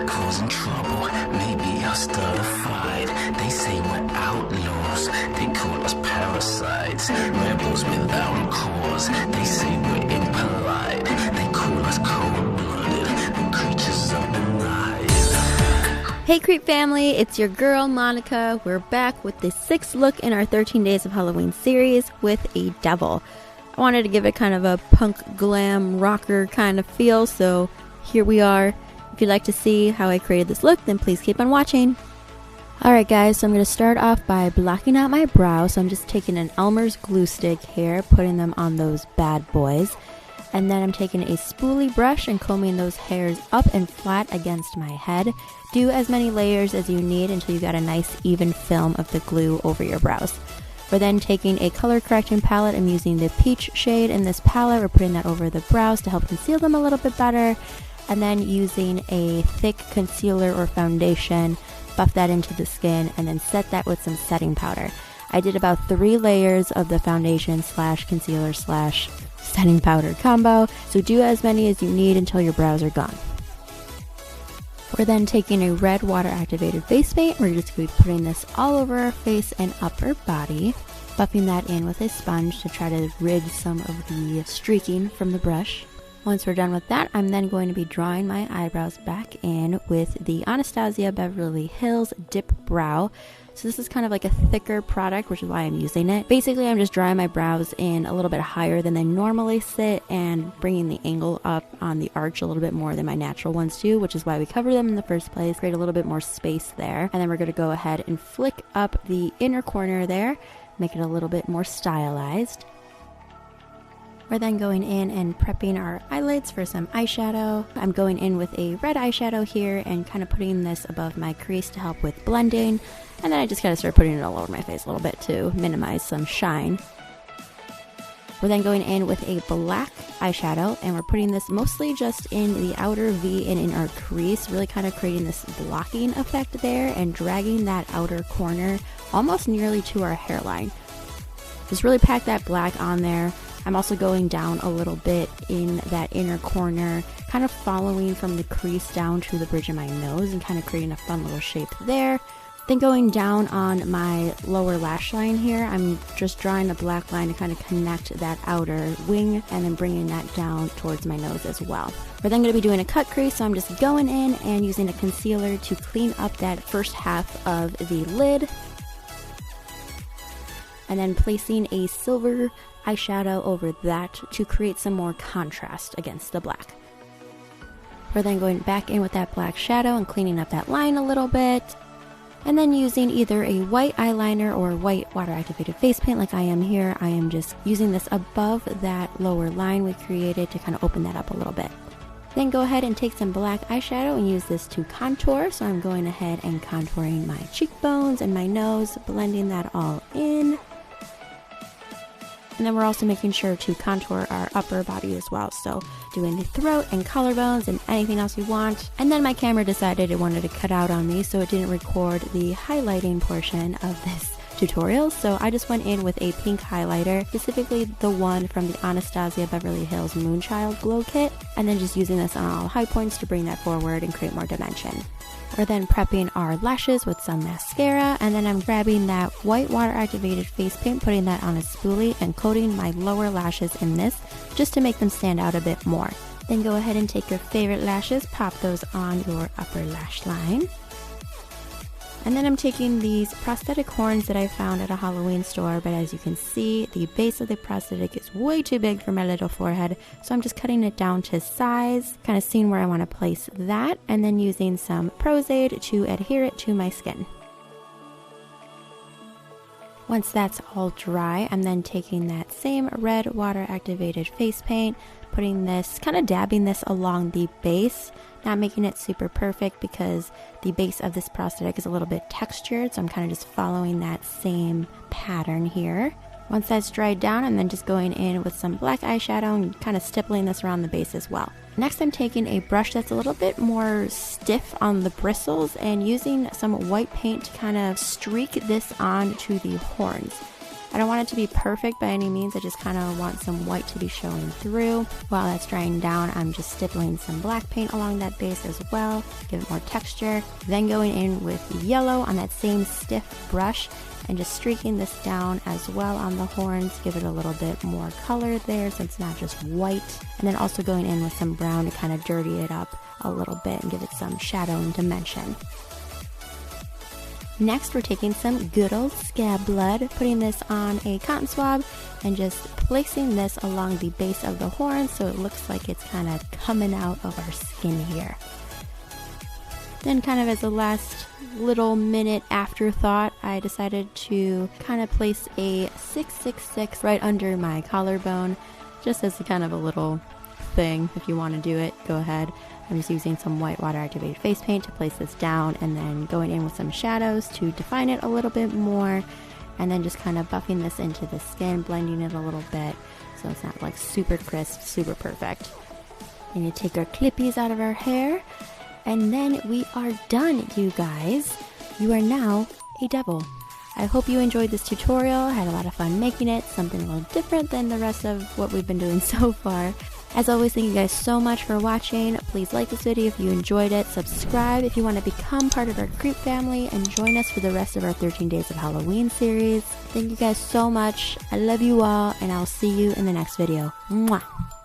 causing trouble. Maybe I'll start a fight. They say we're outlaws. They call us parasites. Rebels without a cause. They say we're impolite. They call us cold-blooded. The creatures of the night. Hey Creep family, it's your girl Monica. We're back with the 6th look in our 13 Days of Halloween series with a devil. I wanted to give it kind of a punk glam rocker kind of feel, so here we are. If you'd like to see how I created this look, then please keep on watching. Alright guys, so I'm going to start off by blocking out my brow. So I'm just taking an Elmer's glue stick here, putting them on those bad boys. And then I'm taking a spoolie brush and combing those hairs up and flat against my head. Do as many layers as you need until you got a nice even film of the glue over your brows. We're then taking a color correcting palette. I'm using the peach shade in this palette. We're putting that over the brows to help conceal them a little bit better. And then using a thick concealer or foundation, buff that into the skin and then set that with some setting powder. I did about 3 layers of the foundation slash concealer slash setting powder combo. So do as many as you need until your brows are gone. We're then taking a red water activated face paint. We're just going to be putting this all over our face and upper body, buffing that in with a sponge to try to rid some of the streaking from the brush. Once we're done with that, I'm then going to be drawing my eyebrows back in with the Anastasia Beverly Hills Dip Brow. So this is kind of like a thicker product, which is why I'm using it. Basically, I'm just drawing my brows in a little bit higher than they normally sit and bringing the angle up on the arch a little bit more than my natural ones do, which is why we cover them in the first place, create a little bit more space there. And then we're going to go ahead and flick up the inner corner there, make it a little bit more stylized. We're then going in and prepping our eyelids for some eyeshadow. I'm going in with a red eyeshadow here and kind of putting this above my crease to help with blending. And then I just kind of start putting it all over my face a little bit to minimize some shine. We're then going in with a black eyeshadow and we're putting this mostly just in the outer V and in our crease, really kind of creating this blocking effect there and dragging that outer corner almost nearly to our hairline. Just really pack that black on there. I'm also going down a little bit in that inner corner, kind of following from the crease down to the bridge of my nose and kind of creating a fun little shape there. Then going down on my lower lash line here, I'm just drawing a black line to kind of connect that outer wing and then bringing that down towards my nose as well. We're then going to be doing a cut crease, so I'm just going in and using a concealer to clean up that first half of the lid. And then placing a silver eyeshadow over that to create some more contrast against the black. We're then going back in with that black shadow and cleaning up that line a little bit. And then using either a white eyeliner or white water activated face paint like I am here, I am just using this above that lower line we created to kind of open that up a little bit. Then go ahead and take some black eyeshadow and use this to contour. So I'm going ahead and contouring my cheekbones and my nose, blending that all in. And then we're also making sure to contour our upper body as well. So doing the throat and collarbones and anything else you want. And then my camera decided it wanted to cut out on me, so it didn't record the highlighting portion of this tutorial. So I just went in with a pink highlighter, specifically the one from the Anastasia Beverly Hills Moonchild Glow Kit. And then just using this on all high points to bring that forward and create more dimension. We're then prepping our lashes with some mascara, and then I'm grabbing that white water activated face paint, putting that on a spoolie and coating my lower lashes in this just to make them stand out a bit more. Then go ahead and take your favorite lashes, pop those on your upper lash line. And then I'm taking these prosthetic horns that I found at a Halloween store, but as you can see, the base of the prosthetic is way too big for my little forehead, so I'm just cutting it down to size, kind of seeing where I want to place that, and then using some Prozade to adhere it to my skin. Once that's all dry, I'm then taking that same red water activated face paint, putting this, kind of dabbing this along the base, not making it super perfect because the base of this prosthetic is a little bit textured, so I'm kind of just following that same pattern here. Once that's dried down, I'm then just going in with some black eyeshadow and kind of stippling this around the base as well. Next, I'm taking a brush that's a little bit more stiff on the bristles and using some white paint to kind of streak this onto the horns. I don't want it to be perfect by any means. I just kind of want some white to be showing through. While that's drying down, I'm just stippling some black paint along that base as well, give it more texture. Then going in with yellow on that same stiff brush and just streaking this down as well on the horns, give it a little bit more color there so it's not just white. And then also going in with some brown to kind of dirty it up a little bit and give it some shadow and dimension. Next, we're taking some good old scab blood, putting this on a cotton swab and just placing this along the base of the horn so it looks like it's kind of coming out of our skin here. Then kind of as a last little minute afterthought, I decided to kind of place a 666 right under my collarbone, just as a kind of a little thing. If you want to do it, go ahead. I'm just using some white water activated face paint to place this down and then going in with some shadows to define it a little bit more, and then just kind of buffing this into the skin, blending it a little bit so it's not like super crisp, super perfect. And you take our clippies out of our hair, and then we are done, you guys. You are now a devil. I hope you enjoyed this tutorial. I had a lot of fun making it, something a little different than the rest of what we've been doing so far. As always, thank you guys so much for watching. Please like this video if you enjoyed it. Subscribe if you want to become part of our Creep family and join us for the rest of our 13 Days of Halloween series. Thank you guys so much. I love you all, and I'll see you in the next video. Mwah!